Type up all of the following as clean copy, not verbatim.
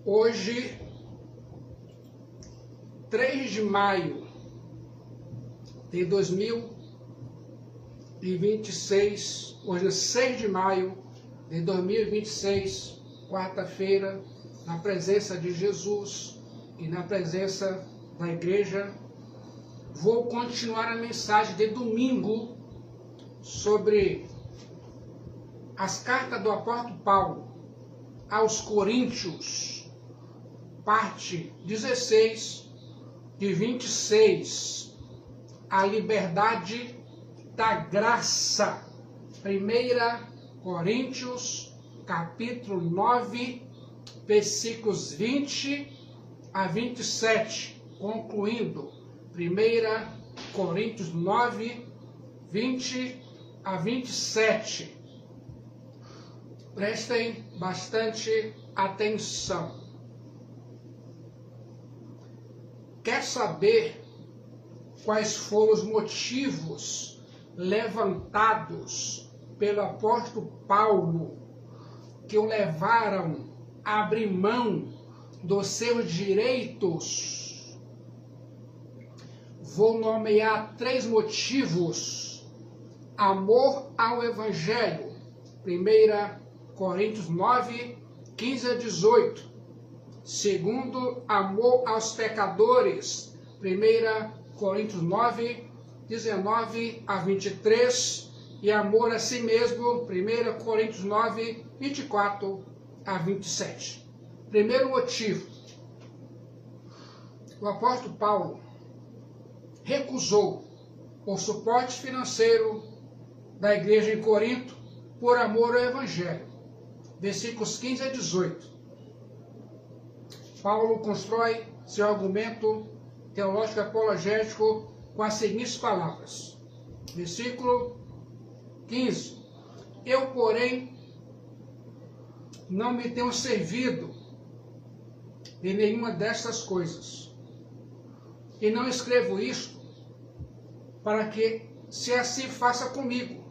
Hoje, 3 de maio de 2026, hoje é 6 de maio de 2026, quarta-feira, na presença de Jesus e na presença da igreja, vou continuar a mensagem de domingo sobre as cartas do apóstolo Paulo aos Coríntios, parte 16, de 26, a liberdade da graça. 1 Coríntios, capítulo 9, versículos 20 a 27, concluindo 1 Coríntios 9, 20 a 27. Prestem bastante atenção. Quer saber quais foram os motivos levantados pelo apóstolo Paulo que o levaram a abrir mão dos seus direitos? Vou nomear 3 motivos: amor ao Evangelho, 1 Coríntios 9, 15 a 18. Segundo, amor aos pecadores, 1 Coríntios 9, 19 a 23. E amor a si mesmo, 1 Coríntios 9, 24 a 27. Primeiro motivo: o apóstolo Paulo recusou o suporte financeiro da igreja em Corinto por amor ao Evangelho. Versículos 15 a 18. Paulo constrói seu argumento teológico apologético com as seguintes palavras. Versículo 15. Eu, porém, não me tenho servido de nenhuma destas coisas. E não escrevo isto para que se assim faça comigo,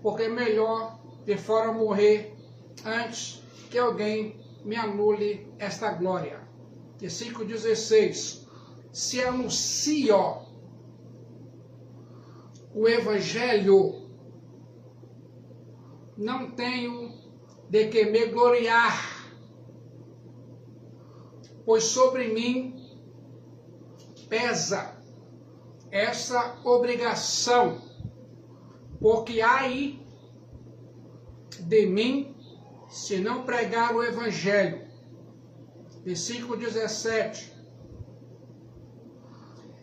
porque é melhor de fora morrer antes que alguém me anule esta glória. Versículo 16. Se anuncio o Evangelho, não tenho de que me gloriar, pois sobre mim pesa essa obrigação, porque ai de mim se não pregar o Evangelho. Versículo 17.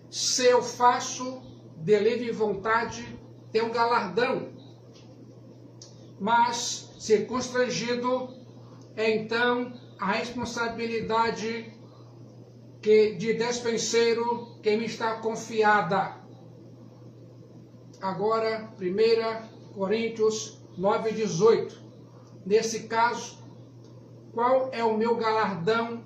Se eu faço de livre vontade, tenho galardão, mas se constrangido, então a responsabilidade de despenseiro que me está confiada. Agora, 1 Coríntios 9, 18. Nesse caso, qual é o meu galardão?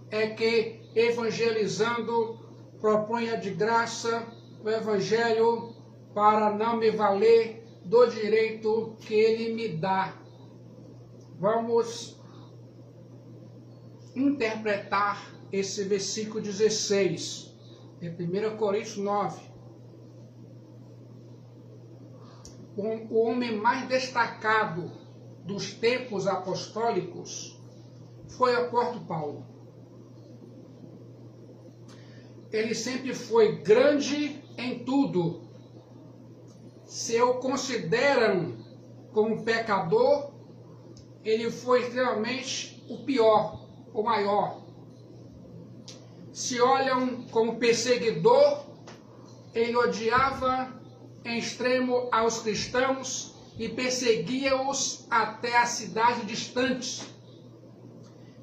É que, evangelizando, proponha de graça o Evangelho para não me valer do direito que ele me dá. Vamos interpretar esse versículo 16 de 1 Coríntios 9. O homem mais destacado dos tempos apostólicos foi o apóstolo Paulo. Ele sempre foi grande em tudo. Se o consideram como pecador, ele foi extremamente o pior, o maior. Se olham como perseguidor, ele odiava em extremo aos cristãos e perseguia-os até a cidades distantes.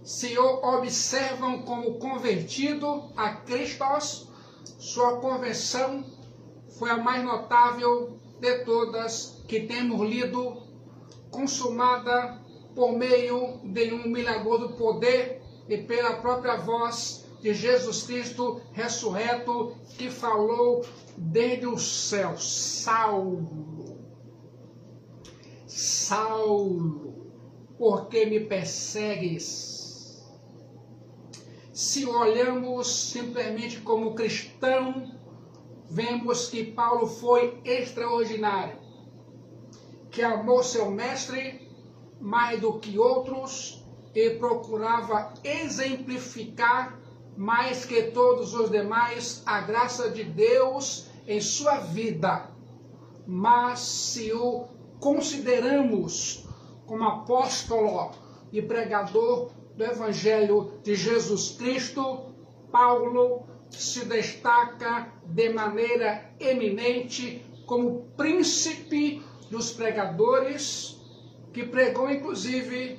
Se o observam como convertido a Cristo, sua conversão foi a mais notável de todas que temos lido, consumada por meio de um milagroso poder e pela própria voz de Jesus Cristo ressurreto, que falou desde o céu: Saulo, Saulo, por que me persegues? se olhamos simplesmente como cristão, vemos que Paulo foi extraordinário, que amou seu mestre mais do que outros e procurava exemplificar mais que todos os demais a graça de Deus em sua vida. Mas se o consideramos como apóstolo e pregador do Evangelho de Jesus Cristo, Paulo se destaca de maneira eminente como príncipe dos pregadores, que pregou inclusive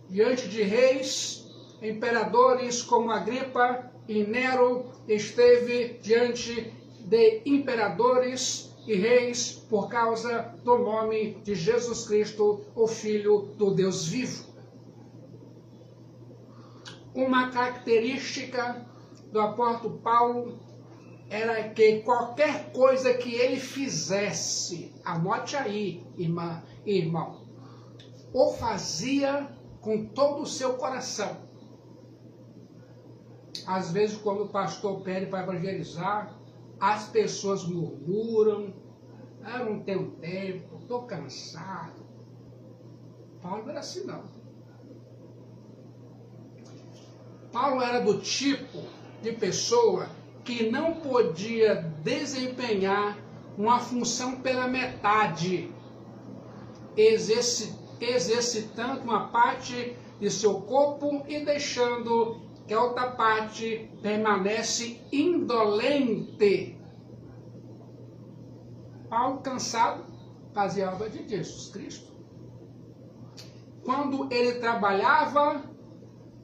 diante de reis, imperadores como Agripa e Nero, esteve diante de imperadores e reis por causa do nome de Jesus Cristo, o Filho do Deus vivo. Uma característica do apóstolo Paulo era que qualquer coisa que ele fizesse, anote aí, irmã e irmão, o fazia com todo o seu coração. Às vezes, quando o pastor pede para evangelizar, as pessoas murmuram: eu não tenho tempo, estou cansado. Paulo não era assim, não. Paulo era do tipo de pessoa que não podia desempenhar uma função pela metade, exercitando uma parte de seu corpo e deixando que a outra parte permanece indolente. Paulo, cansado, fazia a obra de Jesus Cristo. Quando ele trabalhava,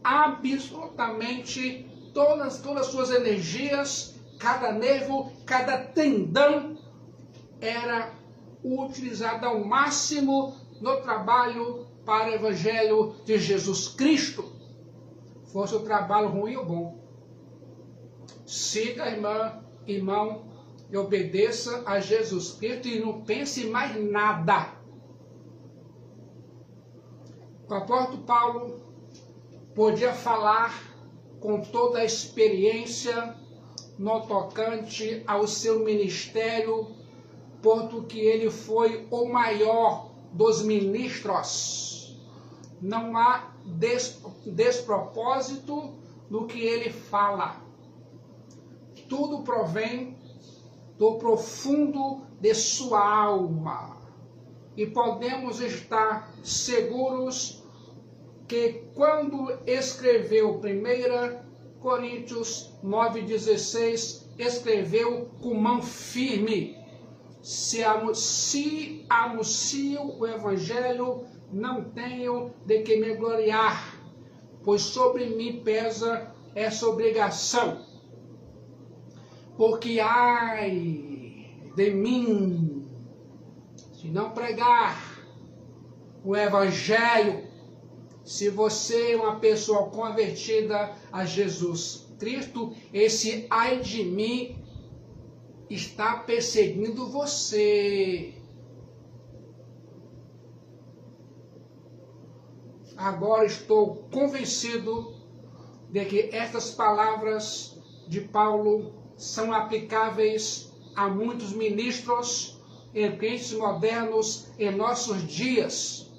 absolutamente todas as suas energias, cada nervo, cada tendão era utilizado ao máximo no trabalho para o Evangelho de Jesus Cristo. Fosse o trabalho ruim ou bom. Siga, irmão, e obedeça a Jesus Cristo e não pense em mais nada. O apóstolo Paulo podia falar com toda a experiência no tocante ao seu ministério, porque ele foi o maior dos ministros. Não há despropósito no que ele fala. Tudo provém do profundo de sua alma. E podemos estar seguros que quando escreveu 1 Coríntios 9,16, escreveu com mão firme: se anuncio o Evangelho, não tenho de que me gloriar, pois sobre mim pesa essa obrigação. Porque ai de mim, se não pregar o Evangelho. Se você é uma pessoa convertida a Jesus Cristo, esse ai de mim está perseguindo você. Agora estou convencido de que estas palavras de Paulo são aplicáveis a muitos ministros e crentes modernos em nossos dias,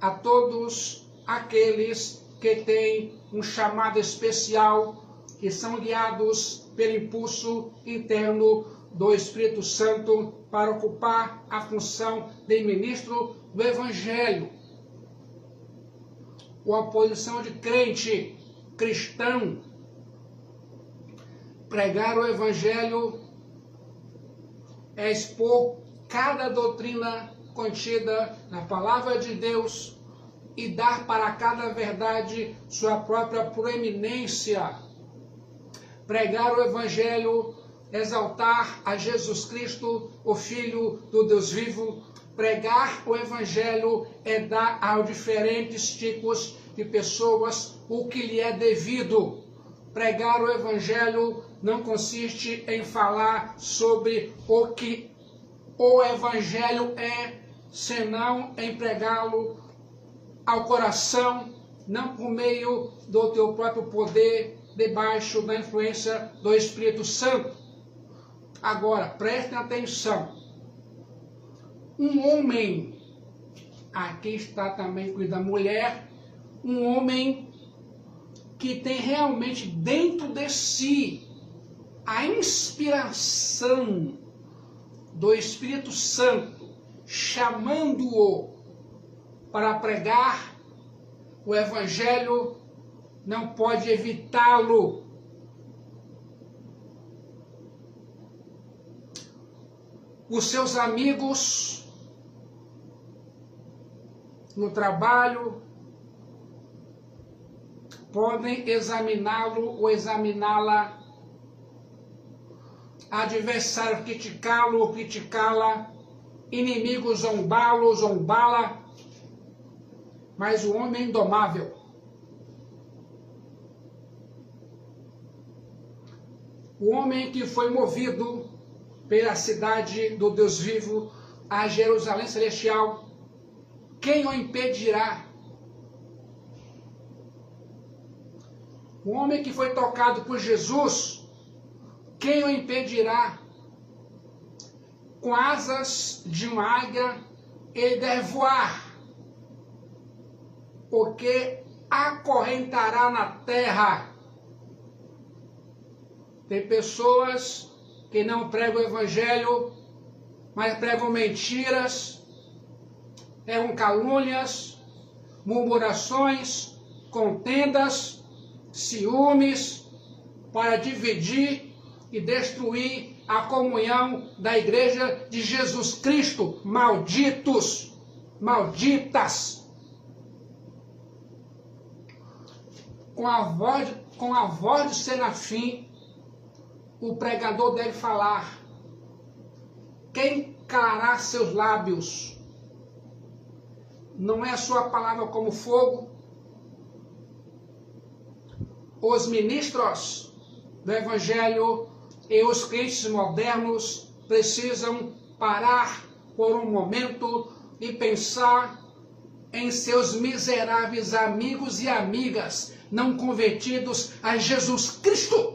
a todos aqueles que têm um chamado especial, que são guiados pelo impulso interno do Espírito Santo para ocupar a função de ministro do Evangelho. Uma posição de crente, cristão. Pregar o Evangelho é expor cada doutrina contida na Palavra de Deus e dar para cada verdade sua própria proeminência. Pregar o Evangelho, exaltar a Jesus Cristo, o Filho do Deus vivo. Pregar o Evangelho é dar aos diferentes tipos de pessoas o que lhe é devido. Pregar o Evangelho não consiste em falar sobre o que o Evangelho é, senão em pregá-lo ao coração, não por meio do teu próprio poder, debaixo da influência do Espírito Santo. Agora, prestem atenção. Um homem, aqui está também cuida da mulher, um homem que tem realmente dentro de si a inspiração do Espírito Santo, chamando-o para pregar o Evangelho, não pode evitá-lo. Os seus amigos no trabalho podem examiná-lo ou examiná-la, adversário criticá-lo ou criticá-la, inimigo zombá-lo ou zombá-la, mas o homem é indomável. O homem que foi movido pela cidade do Deus vivo a Jerusalém celestial, quem o impedirá? O homem que foi tocado por Jesus, quem o impedirá? Com asas de uma águia, ele deve voar, porque acorrentará na terra. Tem pessoas que não pregam o Evangelho, mas pregam mentiras, pregam calúnias, murmurações, contendas, ciúmes, para dividir e destruir a comunhão da igreja de Jesus Cristo. Malditos, malditas. Com a voz de serafim, o pregador deve falar. Quem calará seus lábios? Não é a sua palavra como fogo? Os ministros do Evangelho e os crentes modernos precisam parar por um momento e pensar em seus miseráveis amigos e amigas não convertidos a Jesus Cristo.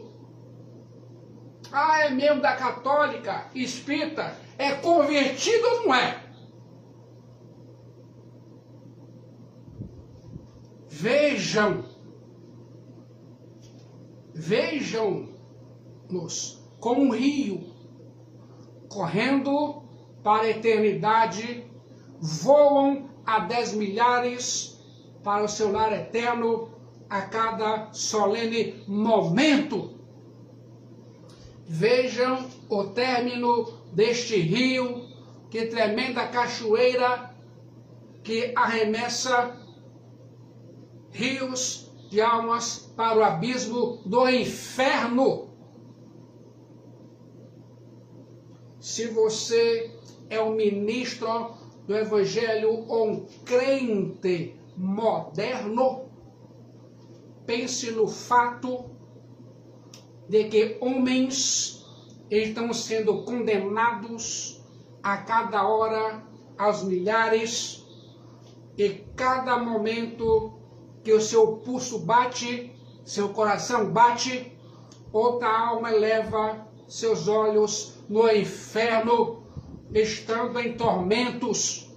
Ah, é membro da católica, espírita, é convertido ou não é? Vejam-nos como um rio, correndo para a eternidade, voam a 10 milhares para o seu lar eterno a cada solene momento. Vejam o término deste rio, que tremenda cachoeira que arremessa rios de almas para o abismo do inferno. Se você é um ministro do Evangelho ou um crente moderno, pense no fato de que homens estão sendo condenados a cada hora aos milhares, e cada momento que o seu pulso bate, seu coração bate, outra alma eleva seus olhos no inferno, estando em tormentos.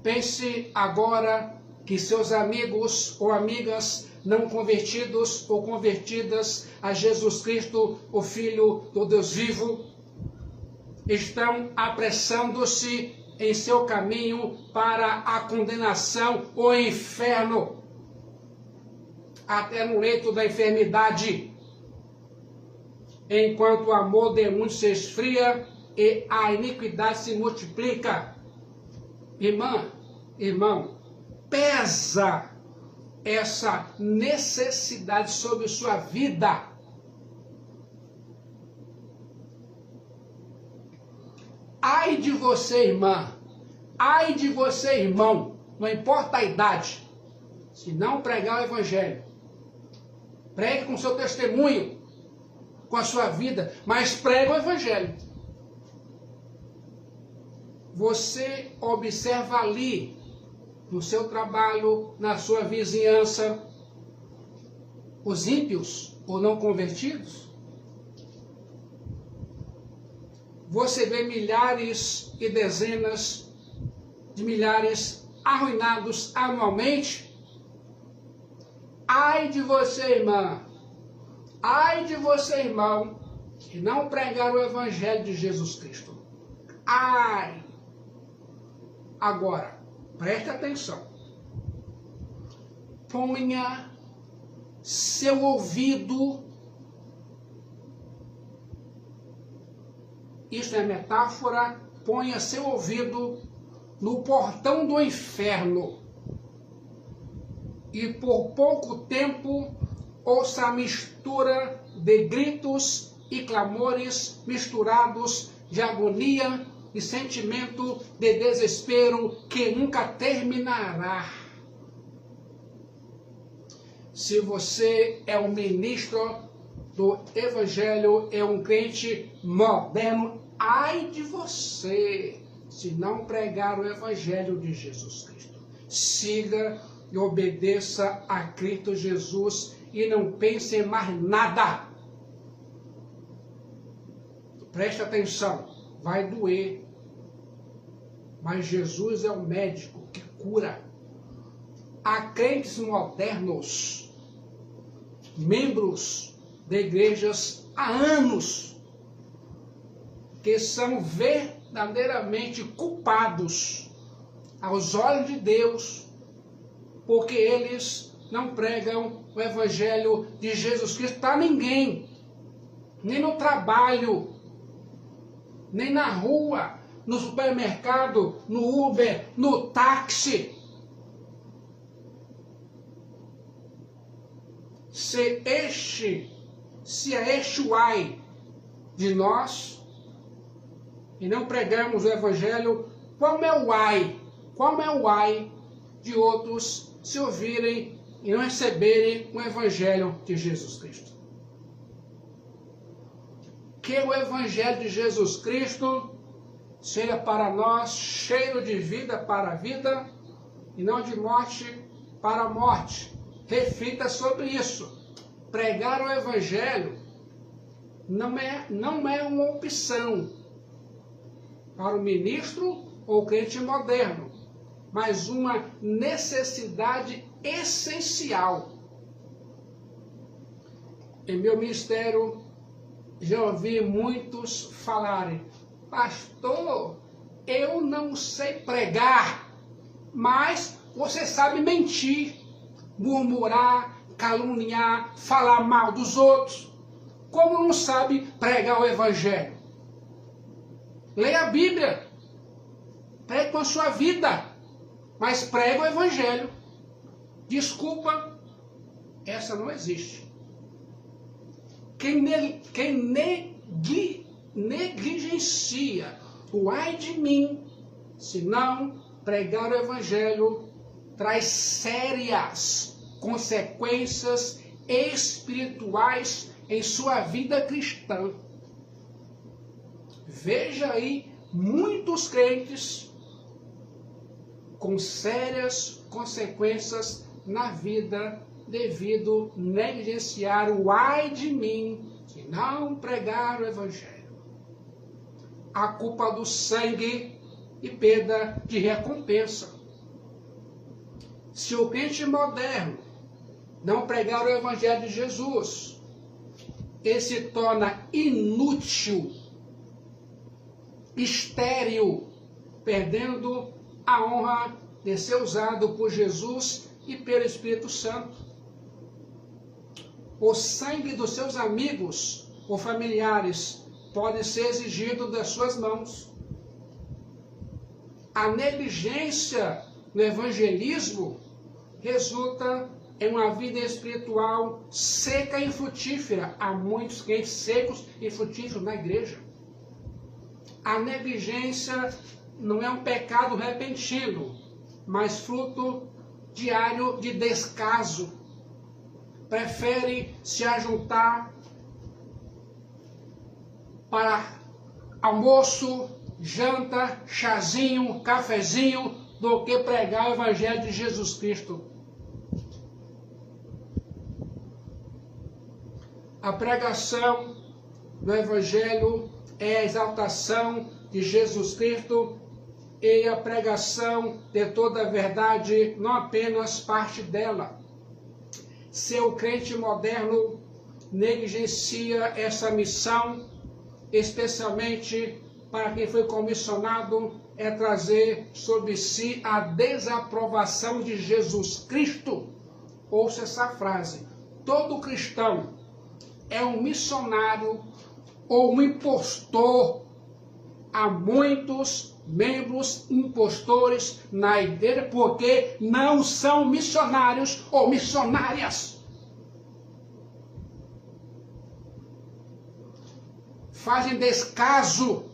Pense agora que seus amigos ou amigas não convertidos ou convertidas a Jesus Cristo, o Filho do Deus vivo, estão apressando-se em seu caminho para a condenação, o inferno, até no leito da enfermidade, enquanto o amor de muitos se esfria e a iniquidade se multiplica. Irmão, pesa essa necessidade sobre sua vida. Ai de você, irmã, ai de você, irmão, não importa a idade, se não pregar o Evangelho. Pregue com seu testemunho, com a sua vida, mas pregue o Evangelho. Você observa ali, no seu trabalho, na sua vizinhança, os ímpios ou não convertidos? Você vê milhares e dezenas de milhares arruinados anualmente? Ai de você, irmã! Ai de você, irmão, que não pregar o Evangelho de Jesus Cristo. Ai! Agora, preste atenção. Ponha seu ouvido, isso é metáfora, ponha seu ouvido no portão do inferno e por pouco tempo ouça a mistura de gritos e clamores misturados de agonia e sentimento de desespero que nunca terminará. Se você é um ministro do Evangelho, é um crente moderno, ai de você se não pregar o Evangelho de Jesus Cristo. Siga e obedeça a Cristo Jesus e não pense em mais nada. Preste atenção, vai doer, mas Jesus é o médico que cura. Há crentes modernos, membros de igrejas há anos, que são verdadeiramente culpados aos olhos de Deus, porque eles não pregam o Evangelho de Jesus Cristo para ninguém, nem no trabalho, nem na rua, no supermercado, no Uber, no táxi. Se é este o ai de nós, e não pregamos o Evangelho, qual é o ai? Qual é o ai de outros se ouvirem e não receberem o Evangelho de Jesus Cristo? Que o Evangelho de Jesus Cristo seja para nós cheiro de vida para a vida e não de morte para a morte. Reflita sobre isso. Pregar o Evangelho não é uma opção para o ministro ou crente moderno, mas uma necessidade essencial. Em meu ministério, já ouvi muitos falarem: pastor, eu não sei pregar, mas você sabe mentir, murmurar, caluniar, falar mal dos outros. Como não sabe pregar o Evangelho? Leia a Bíblia, pregue com a sua vida, mas prega o Evangelho. Desculpa, essa não existe. Quem negligencia o ai de mim, se não pregar o Evangelho, traz sérias consequências espirituais em sua vida cristã. Veja aí muitos crentes com sérias consequências na vida devido negligenciar o ai de mim se não pregar o Evangelho. A culpa do sangue e perda de recompensa. Se o crente moderno não pregar o Evangelho de Jesus, ele se torna inútil, estéril, perdendo a honra de ser usado por Jesus e pelo Espírito Santo. O sangue dos seus amigos ou familiares pode ser exigido das suas mãos. A negligência no evangelismo resulta em uma vida espiritual seca e frutífera. Há muitos crentes secos e frutíferos na igreja. A negligência não é um pecado repentino, mas fruto diário de descaso. Prefere se ajuntar para almoço, janta, chazinho, cafezinho, do que pregar o Evangelho de Jesus Cristo. A pregação do Evangelho é a exaltação de Jesus Cristo e a pregação de toda a verdade, não apenas parte dela. Se o crente moderno negligencia essa missão, especialmente para quem foi comissionado, é trazer sobre si a desaprovação de Jesus Cristo. Ouça essa frase: todo cristão é um missionário ou um impostor. Há muitos membros impostores na igreja porque não são missionários ou missionárias. Fazem descaso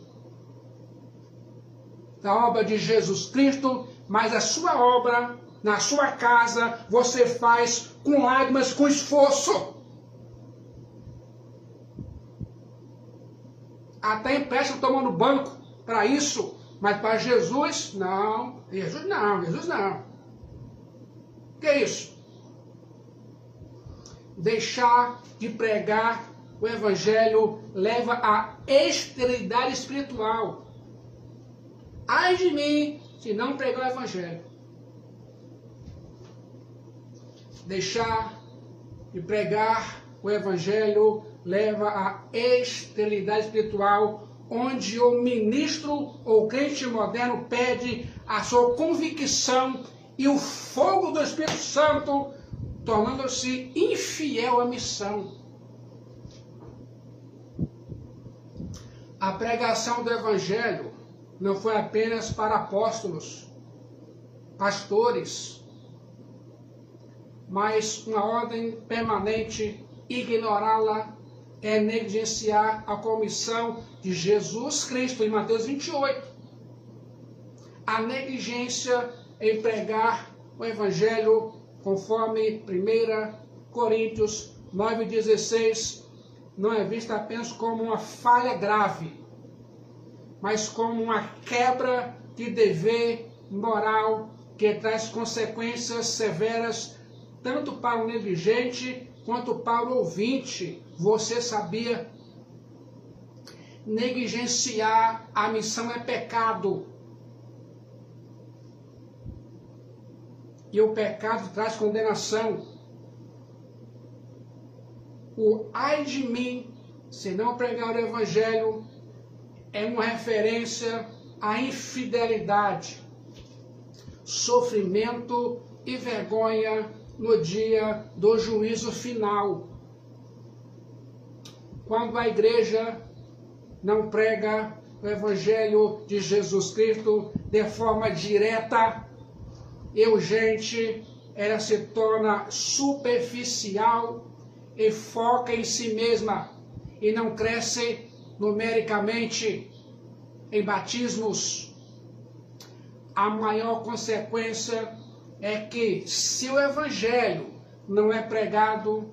da obra de Jesus Cristo, mas a sua obra, na sua casa, você faz com lágrimas, com esforço. Até empresta tomando banco para isso, mas para Jesus, não. Jesus não, Jesus não. O que é isso? Deixar de pregar o Evangelho leva à esterilidade espiritual. Ai de mim se não pregar o Evangelho. Deixar de pregar o Evangelho leva à esterilidade espiritual, onde o ministro ou crente moderno perde a sua convicção e o fogo do Espírito Santo, tornando-se infiel à missão. A pregação do Evangelho não foi apenas para apóstolos, pastores, mas uma ordem permanente. Ignorá-la é negligenciar a comissão de Jesus Cristo em Mateus 28. A negligência em pregar o Evangelho, conforme 1 Coríntios 9,16, não é vista apenas como uma falha grave, mas como uma quebra de dever moral que traz consequências severas tanto para o negligente quanto para o ouvinte. Você sabia? Negligenciar a missão é pecado. E o pecado traz condenação. O ai de mim, se não pregar o Evangelho, é uma referência à infidelidade, sofrimento e vergonha no dia do juízo final. Quando a igreja não prega o Evangelho de Jesus Cristo de forma direta e urgente, ela se torna superficial e foca em si mesma e não cresce numericamente em batismos. A maior consequência é que, se o Evangelho não é pregado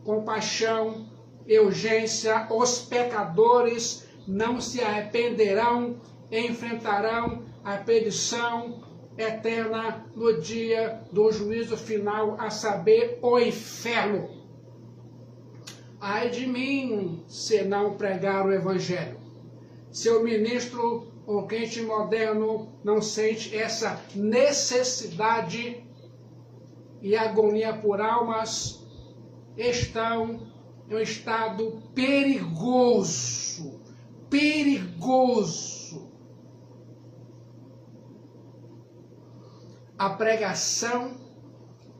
com paixão e urgência, os pecadores não se arrependerão e enfrentarão a perdição eterna no dia do juízo final, a saber, o inferno. Ai de mim, se não pregar o Evangelho. Seu ministro ou crente moderno não sente essa necessidade e agonia por almas, estão em um estado perigoso. Perigoso. A pregação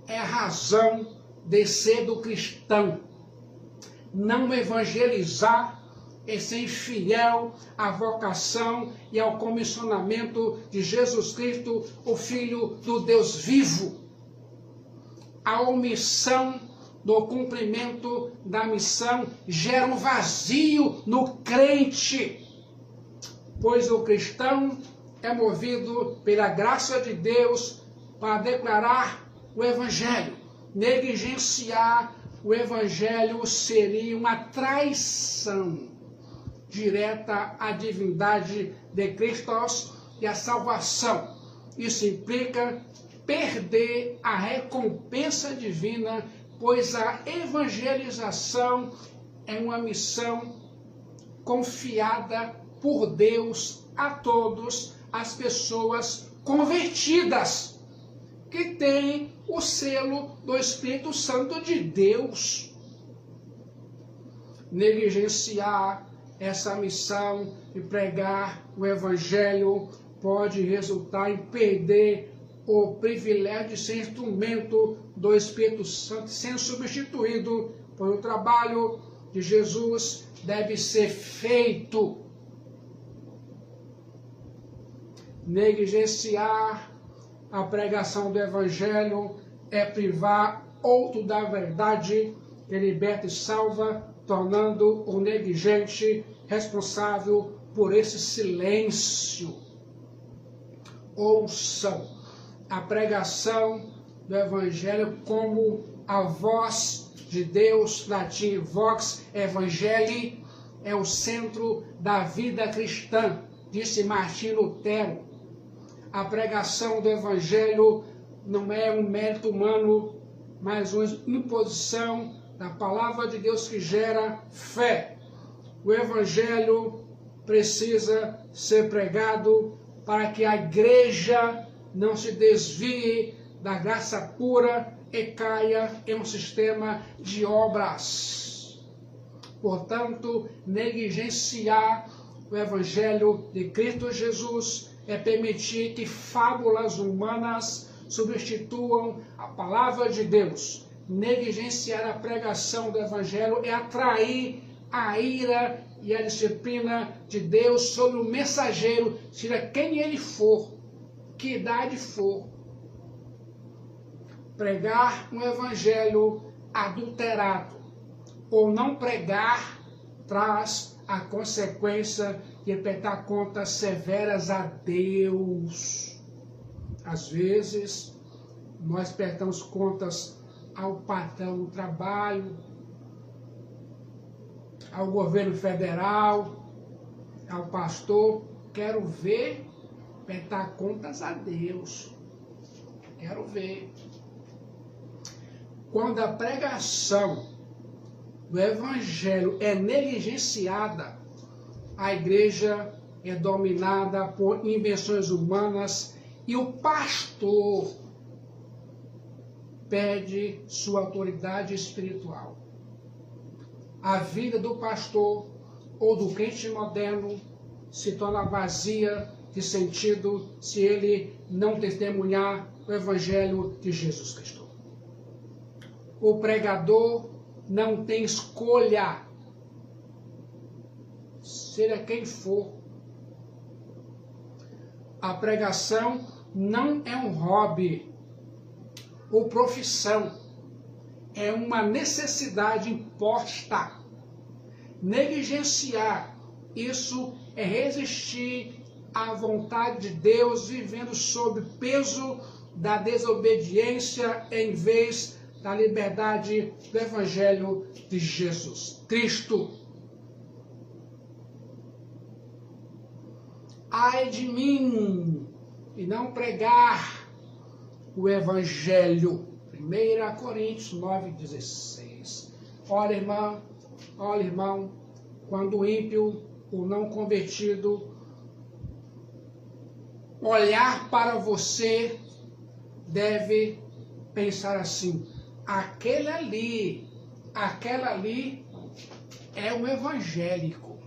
é a razão de ser do cristão. Não evangelizar e ser fiel à vocação e ao comissionamento de Jesus Cristo, o Filho do Deus vivo. A omissão do cumprimento da missão gera um vazio no crente, pois o cristão é movido pela graça de Deus para declarar o Evangelho. Negligenciar o Evangelho seria uma traição direta à divindade de Cristo e à salvação. Isso implica perder a recompensa divina pois a evangelização é uma missão confiada por Deus a todas as pessoas convertidas, que têm o selo do Espírito Santo de Deus. Negligenciar essa missão de pregar o Evangelho pode resultar em perder o privilégio de ser instrumento do Espírito Santo, sendo substituído por o trabalho de Jesus deve ser feito. Negligenciar a pregação do Evangelho é privar outro da verdade que liberta e salva, tornando o negligente responsável por esse silêncio. Ouçam a pregação do Evangelho como a voz de Deus, latim vox evangelii, é o centro da vida cristã, disse Martim Lutero. A pregação do Evangelho não é um mérito humano, mas uma imposição da palavra de Deus que gera fé. O Evangelho precisa ser pregado para que a igreja não se desvie da graça pura e caia em um sistema de obras. Portanto, negligenciar o Evangelho de Cristo Jesus é permitir que fábulas humanas substituam a palavra de Deus. Negligenciar a pregação do Evangelho é atrair a ira e a disciplina de Deus sobre o mensageiro, seja quem ele for, que idade for. Pregar um Evangelho adulterado ou não pregar traz a consequência de prestar contas severas a Deus. Às vezes, nós prestamos contas ao patrão do trabalho, ao governo federal, ao pastor. Quero ver prestar contas a Deus. Quero ver. Quando a pregação do Evangelho é negligenciada, a igreja é dominada por invenções humanas e o pastor perde sua autoridade espiritual. A vida do pastor ou do crente moderno se torna vazia de sentido se ele não testemunhar o Evangelho de Jesus Cristo. O pregador não tem escolha, seja quem for. A pregação não é um hobby ou profissão, é uma necessidade imposta. Negligenciar isso é resistir à vontade de Deus, vivendo sob peso da desobediência em vez da liberdade do Evangelho de Jesus Cristo. Ai de mim, e não pregar o Evangelho. 1 Coríntios 9,16. Olha, irmão, quando o ímpio, o não convertido, olhar para você, deve pensar assim: aquela ali é um evangélico.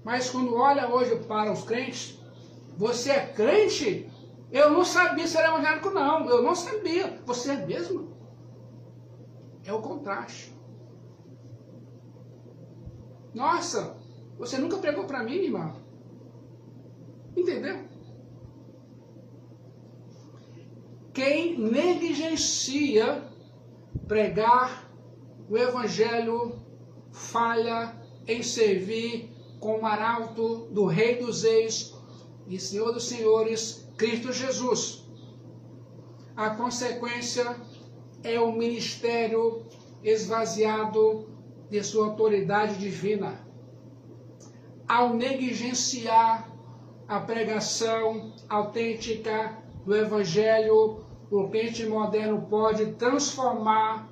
Mas quando olha hoje para os crentes, você é crente? Eu não sabia se era evangélico, não. Eu não sabia. Você é mesmo? É o contraste. Nossa, você nunca pregou para mim, irmão. Entendeu? Quem negligencia pregar o Evangelho falha em servir como arauto do Rei dos Reis e Senhor dos Senhores, Cristo Jesus. A consequência é o ministério esvaziado de sua autoridade divina. Ao negligenciar a pregação autêntica do Evangelho, o crente moderno pode transformar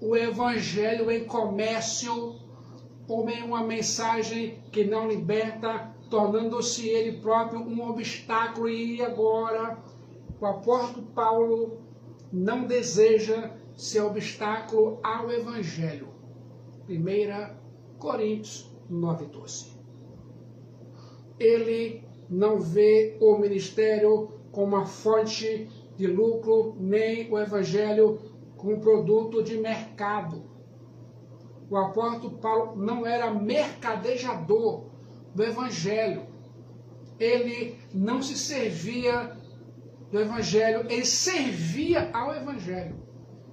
o evangelho em comércio ou em uma mensagem que não liberta, tornando-se ele próprio um obstáculo. E agora o apóstolo Paulo não deseja ser obstáculo ao evangelho. 1 Coríntios 9:12. Ele não vê o ministério como uma fonte de lucro, nem o evangelho como produto de mercado. O apóstolo Paulo não era mercadejador do evangelho. Ele não se servia do evangelho, ele servia ao evangelho.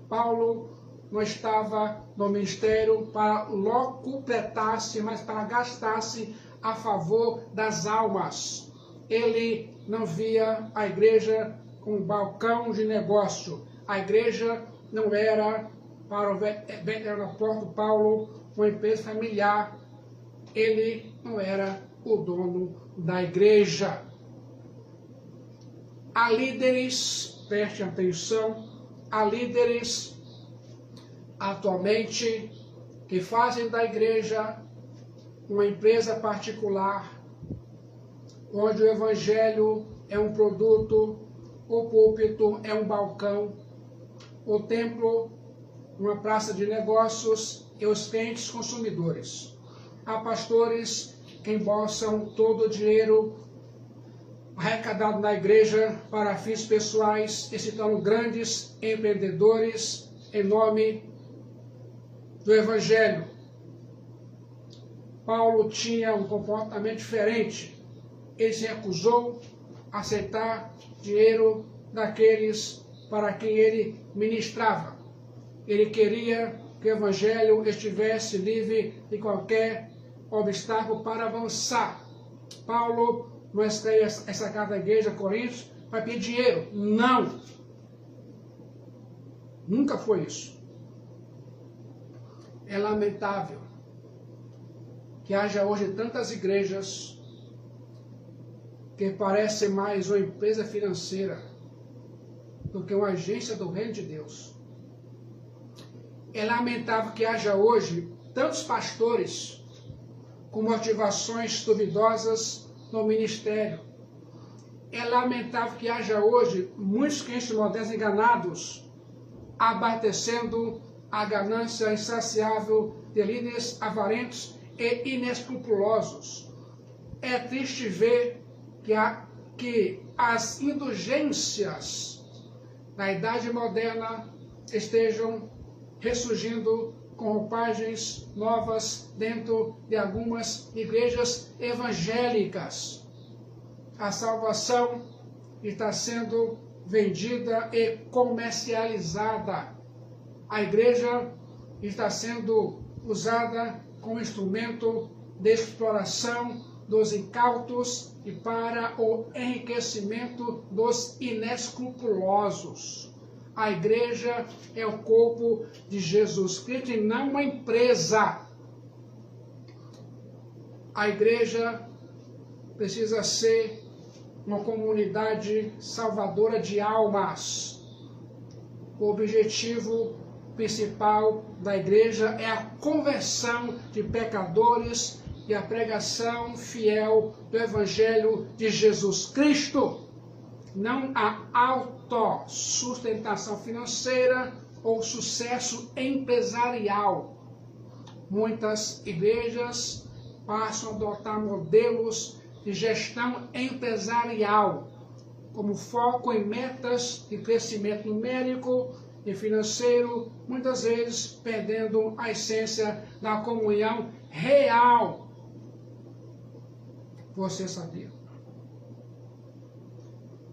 Paulo não estava no ministério para locupletar-se, mas para gastar-se a favor das almas. Ele não via a igreja como um balcão de negócio. A igreja não era, para o apóstolo Paulo, uma empresa familiar. Ele não era o dono da igreja. Há líderes, preste atenção, há líderes atualmente que fazem da igreja uma empresa particular, onde o evangelho é um produto, o púlpito é um balcão, o templo uma praça de negócios e os crentes consumidores. Há pastores que embolsam todo o dinheiro arrecadado na igreja para fins pessoais e se tornam grandes empreendedores em nome do evangelho. Paulo tinha um comportamento diferente. Ele se recusou a aceitar dinheiro daqueles para quem ele ministrava. Ele queria que o evangelho estivesse livre de qualquer obstáculo para avançar. Paulo não escreve essa carta à igreja, Coríntios, para pedir dinheiro. Não! Nunca foi isso. É lamentável que haja hoje tantas igrejas que parecem mais uma empresa financeira do que uma agência do reino de Deus. É lamentável que haja hoje tantos pastores com motivações duvidosas no ministério. É lamentável que haja hoje muitos crentes modernos enganados, abastecendo a ganância insaciável de líderes avarentos e inescrupulosos. É triste ver que as indulgências da idade moderna estejam ressurgindo com roupagens novas dentro de algumas igrejas evangélicas. A salvação está sendo vendida e comercializada. A igreja está sendo usada como instrumento de exploração dos incautos e para o enriquecimento dos inescrupulosos. A igreja é o corpo de Jesus Cristo e não uma empresa. A igreja precisa ser uma comunidade salvadora de almas. O objetivo principal da igreja é a conversão de pecadores e a pregação fiel do Evangelho de Jesus Cristo. Não a autossustentação financeira ou sucesso empresarial. Muitas igrejas passam a adotar modelos de gestão empresarial, como foco em metas de crescimento numérico e financeiro, muitas vezes perdendo a essência da comunhão real. Você sabia?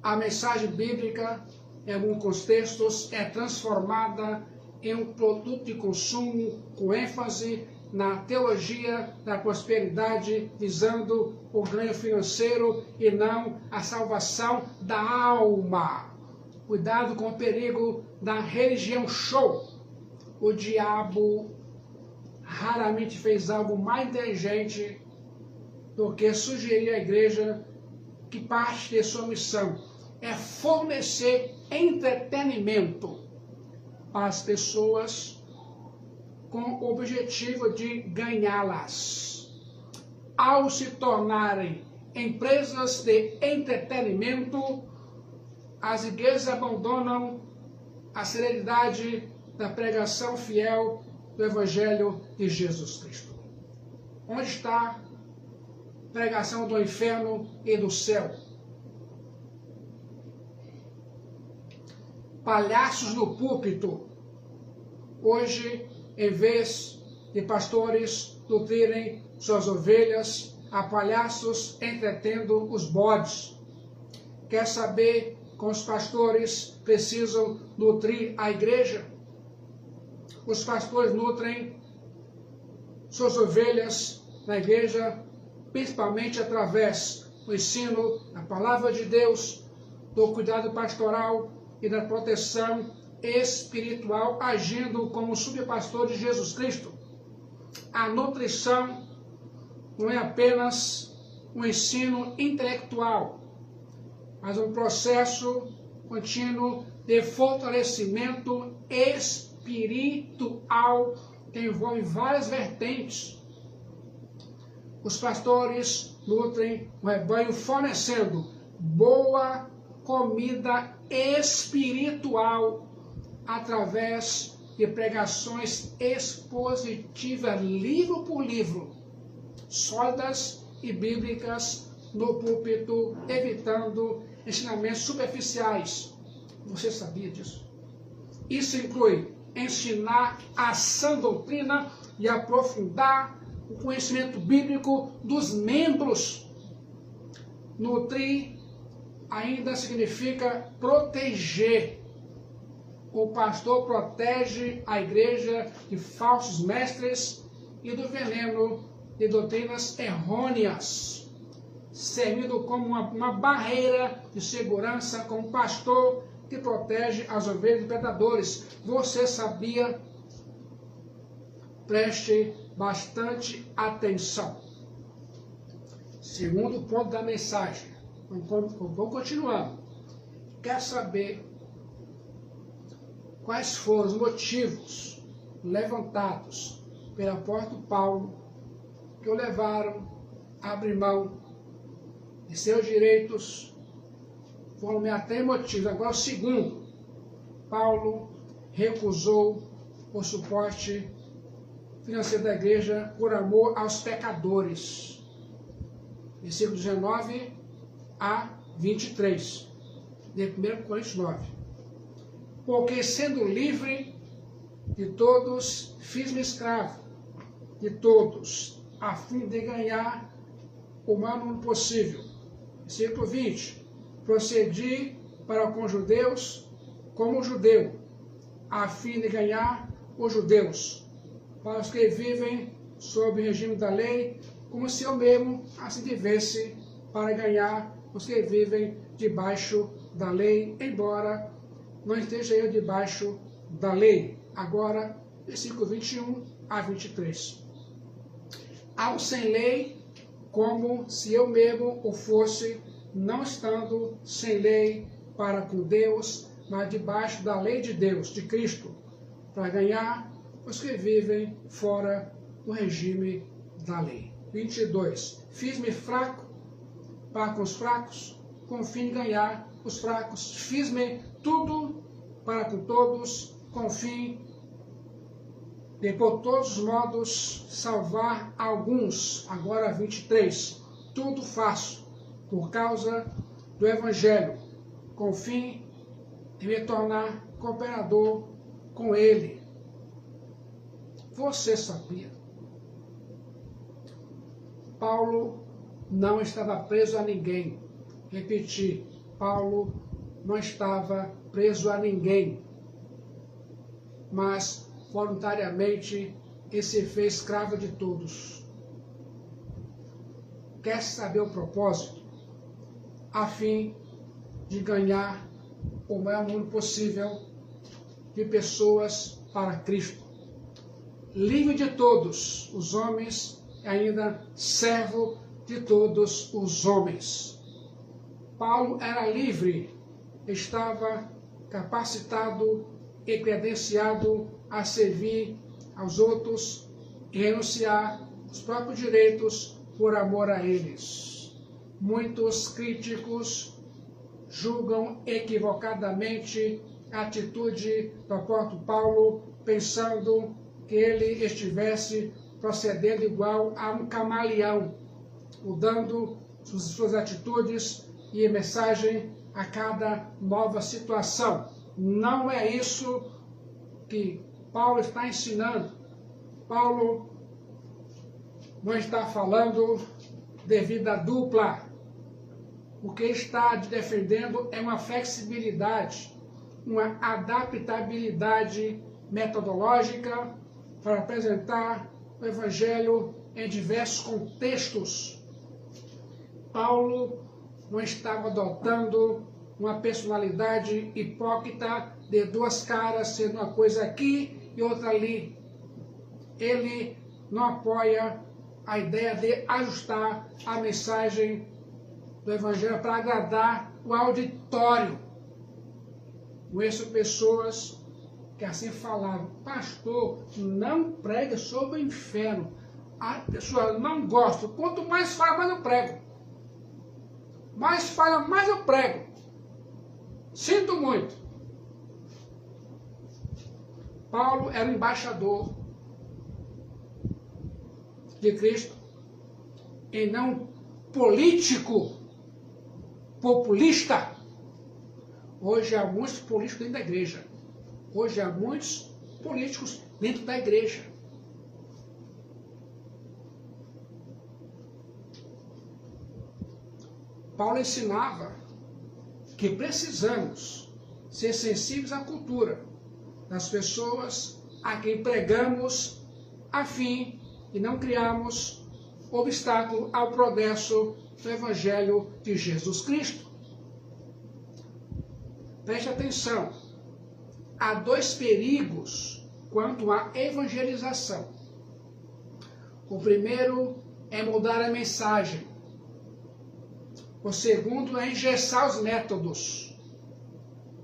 A mensagem bíblica, em alguns contextos, é transformada em um produto de consumo com ênfase na teologia da prosperidade, visando o ganho financeiro e não a salvação da alma. Cuidado com o perigo da religião show. O diabo raramente fez algo mais inteligente do que sugerir à igreja que parte de sua missão é fornecer entretenimento para as pessoas com o objetivo de ganhá-las. Ao se tornarem empresas de entretenimento, as igrejas abandonam a serenidade da pregação fiel do Evangelho de Jesus Cristo. Onde está a pregação do inferno e do céu? Palhaços no púlpito. Hoje, em vez de pastores nutrirem suas ovelhas, há palhaços entretendo os bodes. Quer saber como os pastores precisam nutrir a igreja? Os pastores nutrem suas ovelhas na igreja, principalmente através do ensino da palavra de Deus, do cuidado pastoral e da proteção espiritual, agindo como subpastor de Jesus Cristo. A nutrição não é apenas um ensino intelectual, mas um processo contínuo de fortalecimento espiritual que envolve várias vertentes. Os pastores nutrem o rebanho fornecendo boa comida espiritual através de pregações expositivas, livro por livro, sólidas e bíblicas no púlpito, evitando ensinamentos superficiais. Você sabia disso? Isso inclui ensinar a sã doutrina e aprofundar o conhecimento bíblico dos membros. Nutrir ainda significa proteger. O pastor protege a igreja de falsos mestres e do veneno de doutrinas errôneas, servindo como uma barreira de segurança, como pastor que protege as ovelhas dos predadores. Você sabia? Preste bastante atenção. Segundo ponto da mensagem. Vou continuando. Quer saber quais foram os motivos levantados pelo apóstolo Paulo que o levaram a abrir mão de seus direitos? Foram até motivos. Agora, o segundo, Paulo recusou o suporte financeiro da igreja por amor aos pecadores. Versículo 19 a 23, de 1 Coríntios 9. Porque sendo livre de todos, fiz-me escravo de todos, a fim de ganhar o máximo possível. Versículo 20. Procedi para com judeus como judeu, a fim de ganhar os judeus, para os que vivem sob o regime da lei, como se eu mesmo assim vivesse, para ganhar os que vivem debaixo da lei, embora não esteja eu debaixo da lei. Agora, versículo 21 a 23. Ao sem lei, como se eu mesmo o fosse, não estando sem lei para com Deus, mas debaixo da lei de Deus, de Cristo, para ganhar os que vivem fora do regime da lei. 22. Fiz-me fraco para com os fracos, com o fim de ganhar os fracos. Fiz-me tudo para com todos, com o fim de, por todos os modos, salvar alguns. Agora 23. Tudo faço por causa do Evangelho, com o fim de me tornar cooperador com ele. Você sabia? Paulo não estava preso a ninguém. Repetir, Paulo não estava preso a ninguém, mas voluntariamente ele se fez escravo de todos. Quer saber o propósito? A fim de ganhar o maior número possível de pessoas para Cristo. Livre de todos os homens, e ainda servo de todos os homens. Paulo era livre, estava capacitado e credenciado a servir aos outros e renunciar aos próprios direitos por amor a eles. Muitos críticos julgam equivocadamente a atitude do apóstolo Paulo, pensando que ele estivesse procedendo igual a um camaleão, mudando suas atitudes e mensagem a cada nova situação. Não é isso que Paulo está ensinando. Paulo não está falando de vida dupla. O que está defendendo é uma flexibilidade, uma adaptabilidade metodológica para apresentar o Evangelho em diversos contextos. Paulo não estava adotando uma personalidade hipócrita de duas caras, sendo uma coisa aqui e outra ali. Ele não apoia a ideia de ajustar a mensagem do Evangelho para agradar o auditório. Conheço pessoas que assim falavam: pastor, não prega sobre o inferno. A pessoa não gosta. Quanto mais fala, mais eu prego. Mais fala, mais eu prego. Sinto muito. Paulo era o embaixador de Cristo e não político, populista. Hoje há muitos políticos dentro da igreja. Hoje há muitos políticos dentro da igreja. Paulo ensinava que precisamos ser sensíveis à cultura das pessoas a quem pregamos, a fim de não criarmos obstáculo ao progresso do Evangelho de Jesus Cristo. Preste atenção, há dois perigos quanto à evangelização. O primeiro é mudar a mensagem. O segundo é engessar os métodos.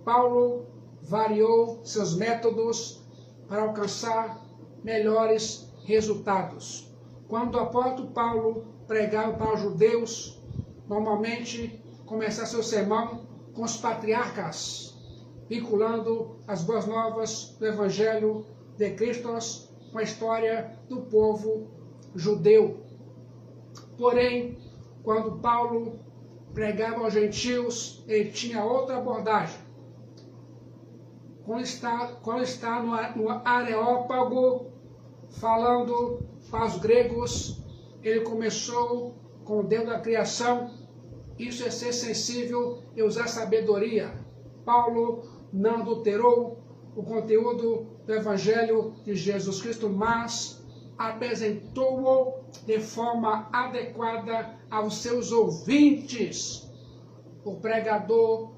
Paulo variou seus métodos para alcançar melhores resultados. Quando o apóstolo Paulo pregava para os judeus, normalmente começava seu sermão com os patriarcas, vinculando as boas novas do Evangelho de Cristo com a história do povo judeu. Porém, quando Paulo pregava aos gentios, ele tinha outra abordagem. Quando está no Areópago, falando para os gregos, ele começou com o Deus da criação. Isso é ser sensível e usar sabedoria. Paulo não adulterou o conteúdo do Evangelho de Jesus Cristo, mas apresentou-o de forma adequada aos seus ouvintes. O pregador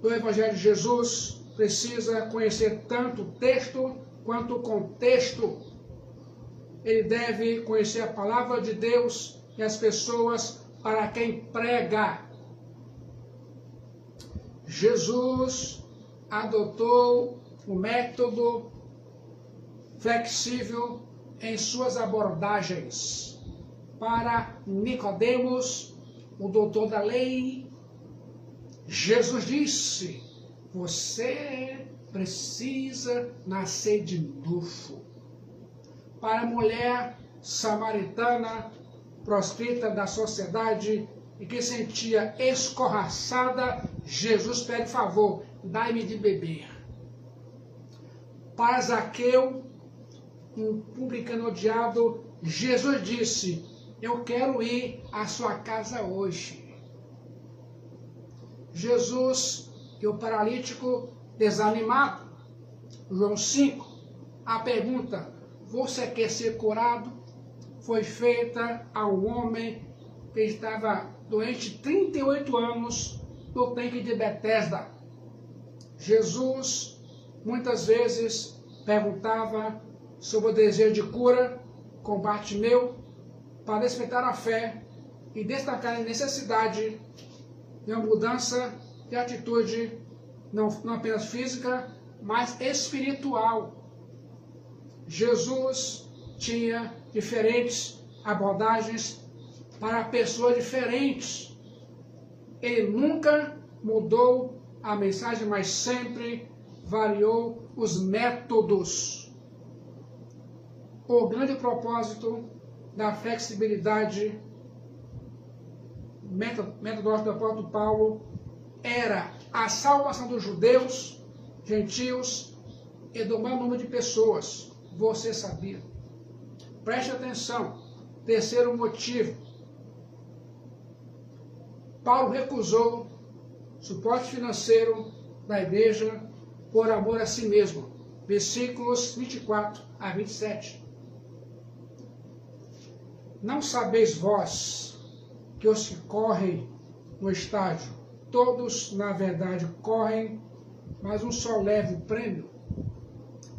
do Evangelho de Jesus precisa conhecer tanto o texto quanto o contexto. Ele deve conhecer a palavra de Deus e as pessoas para quem prega. Jesus adotou o método flexível em suas abordagens. Para Nicodemos, o doutor da lei, Jesus disse: você precisa nascer de novo. Para a mulher samaritana, proscrita da sociedade e que sentia escorraçada, Jesus pede favor, dai-me de beber. Para Zaqueu, um publicano odiado, Jesus disse: eu quero ir à sua casa hoje. Jesus e o paralítico desanimado. João 5, a pergunta: você quer ser curado? Foi feita a um homem que estava doente 38 anos no tanque de Betesda. Jesus muitas vezes perguntava sobre o desejo de cura com Bartimeu para despertar a fé e destacar a necessidade de uma mudança de atitude não apenas física, mas espiritual. Jesus tinha diferentes abordagens para pessoas diferentes. Ele nunca mudou a mensagem, mas sempre variou os métodos. O grande propósito da flexibilidade metodológica do apóstolo Paulo era a salvação dos judeus, gentios e do maior número de pessoas. Você sabia? Preste atenção. Terceiro motivo. Paulo recusou suporte financeiro da igreja por amor a si mesmo. Versículos 24 a 27. Não sabeis vós que os que correm no estádio, todos na verdade correm, mas um só leva o prêmio?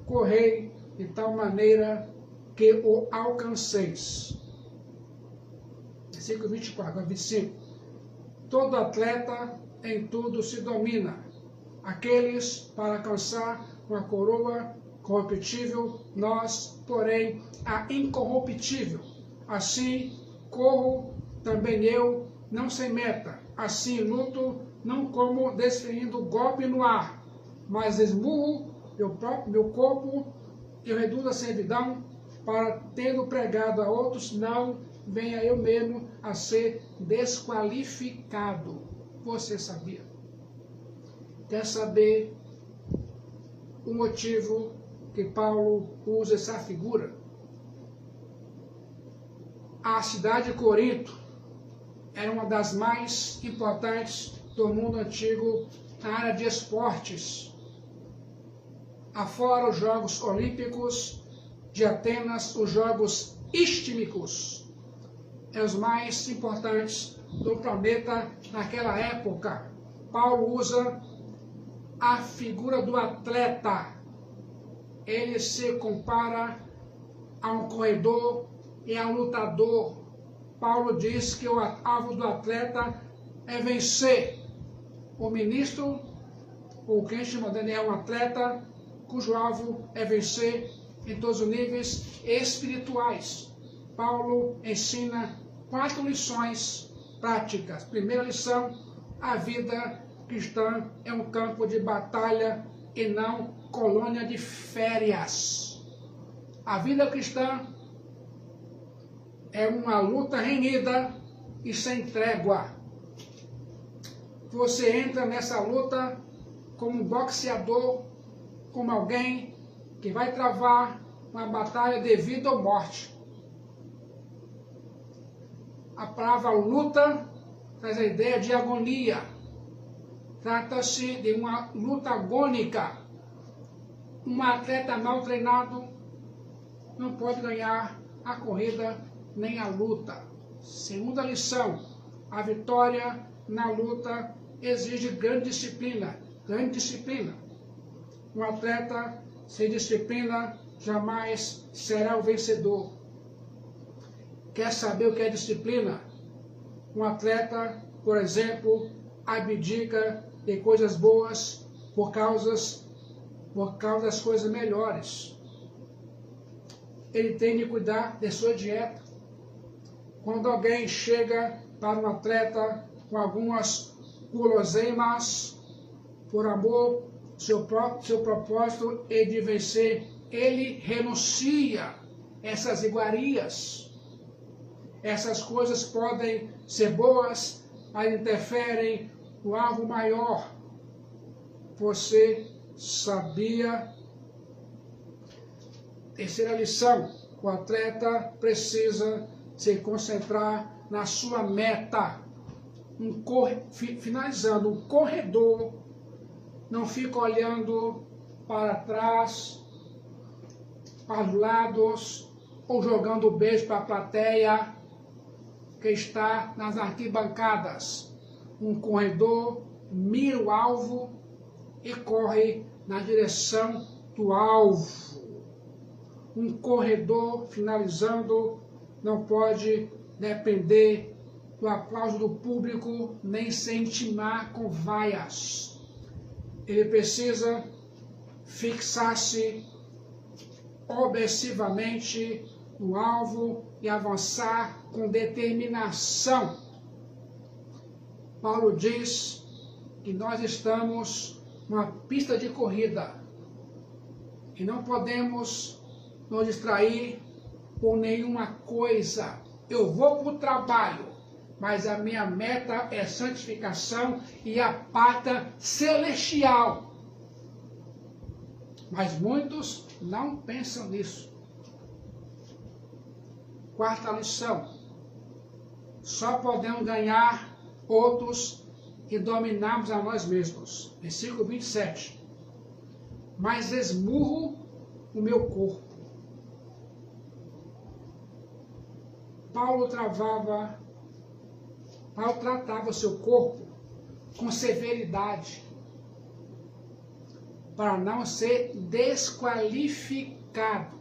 Correi de tal maneira que o alcanceis. Versículo 24 a 25. Todo atleta em tudo se domina. Aqueles para alcançar uma coroa corruptível, nós, porém, a incorruptível. Assim, corro também eu, não sem meta. Assim, luto, não como desferindo golpe no ar, mas esmurro meu corpo e reduzo a servidão, para, tendo pregado a outros, não venha eu mesmo a ser desqualificado. Você sabia? Quer saber o motivo que Paulo usa essa figura? A cidade de Corinto era uma das mais importantes do mundo antigo na área de esportes. Afora os Jogos Olímpicos de Atenas, os Jogos Istímicos eram os mais importantes do planeta naquela época. Paulo usa a figura do atleta. Ele se compara a um corredor e a um lutador. Paulo diz que o alvo do atleta é vencer. O ministro, ou quem chama dele, é um atleta cujo alvo é vencer em todos os níveis espirituais. Paulo ensina 4 lições práticas. Primeira lição: a vida cristã é um campo de batalha e não colônia de férias. A vida cristã é uma luta renhida e sem trégua. Você entra nessa luta como um boxeador, como alguém que vai travar uma batalha de vida ou morte. A palavra luta traz a ideia de agonia. Trata-se de uma luta agônica. Um atleta mal treinado não pode ganhar a corrida nem a luta. Segunda lição: a vitória na luta exige grande disciplina. Grande disciplina. Um atleta sem disciplina jamais será o vencedor. Quer saber o que é disciplina? Um atleta, por exemplo, abdica de coisas boas por causa das coisas melhores. Ele tem de cuidar de sua dieta. Quando alguém chega para um atleta com algumas guloseimas, por amor, seu propósito é de vencer, ele renuncia essas iguarias. Essas coisas podem ser boas, mas interferem no algo maior. Você sabia? Terceira lição: o atleta precisa se concentrar na sua meta. Finalizando, um corredor não fica olhando para trás, para os lados, ou jogando beijo para a plateia que está nas arquibancadas. Um corredor mira o alvo e corre na direção do alvo. Um corredor, finalizando, não pode depender do aplauso do público, nem se intimar com vaias. ele precisa fixar-se obsessivamente no alvo e avançar com determinação. Paulo diz que nós estamos numa pista de corrida e não podemos nos distrair por nenhuma coisa. Eu vou para o trabalho, mas a minha meta é santificação e a pátria celestial. Mas muitos não pensam nisso. Quarta lição: só podemos ganhar outros e dominarmos a nós mesmos. Versículo 27. Mas esmurro o meu corpo. Paulo tratava o seu corpo com severidade, para não ser desqualificado.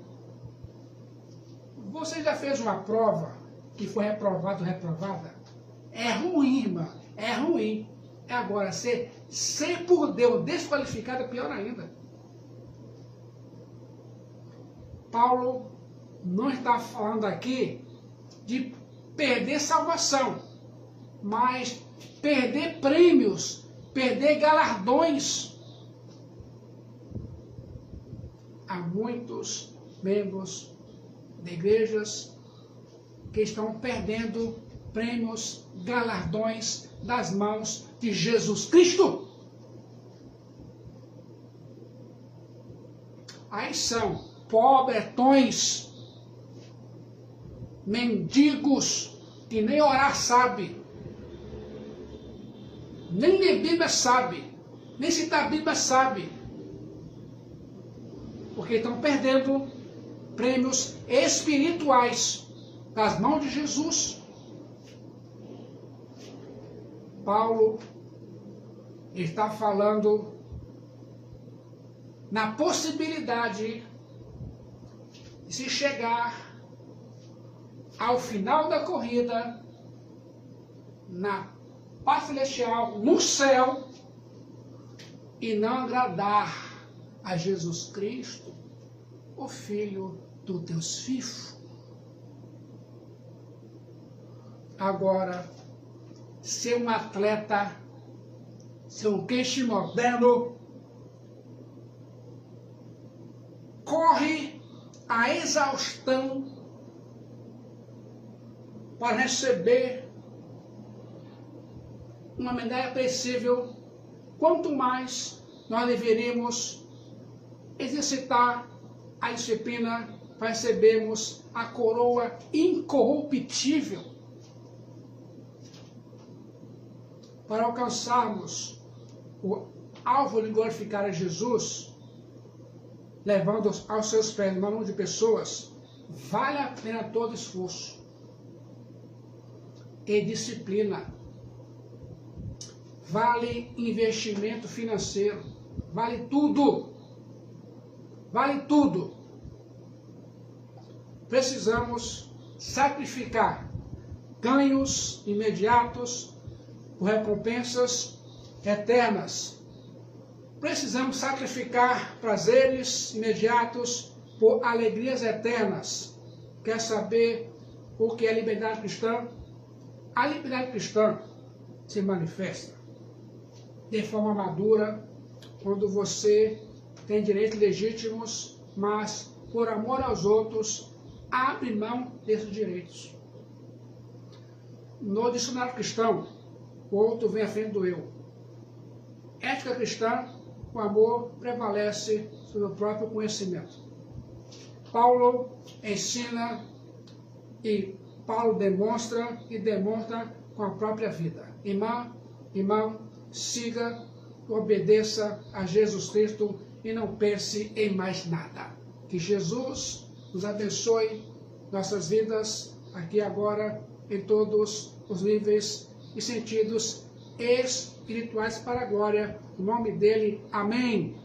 Você já fez uma prova que foi reprovado ou reprovada? É ruim, irmã, é ruim. Agora, ser por Deus desqualificado é pior ainda. Paulo não está falando aqui de perder salvação, mas perder prêmios, perder galardões. Há muitos membros de igrejas que estão perdendo prêmios, galardões das mãos de Jesus Cristo. Aí são pobretões, mendigos, que nem orar sabe, nem ler Bíblia sabe, nem citar a Bíblia sabe, porque estão perdendo prêmios espirituais das mãos de Jesus. Paulo está falando na possibilidade de se chegar ao final da corrida, na paz celestial, no céu, e não agradar a Jesus Cristo, o Filho do Deus vivo. Agora, ser um atleta, ser um crente moderno, corre a exaustão para receber uma medalha apreciável, quanto mais nós deveríamos exercitar a disciplina para recebermos a coroa incorruptível, para alcançarmos o alvo de glorificar a Jesus, levando aos seus pés uma mão de pessoas. Vale a pena todo esforço e disciplina. Vale investimento financeiro. Vale tudo. Vale tudo. Precisamos sacrificar ganhos imediatos por recompensas eternas. Precisamos sacrificar prazeres imediatos por alegrias eternas. Quer saber o que é liberdade cristã? A liberdade cristã se manifesta de forma madura quando você tem direitos legítimos, mas por amor aos outros abre mão desses direitos. No dicionário cristão, o outro vem à frente do eu. Ética cristã, o amor prevalece sobre o próprio conhecimento. Paulo ensina e Paulo demonstra com a própria vida. Irmão, siga, obedeça a Jesus Cristo e não pense em mais nada. Que Jesus nos abençoe nossas vidas aqui e agora, em todos os níveis e sentidos espirituais para a glória. Em nome dele, amém.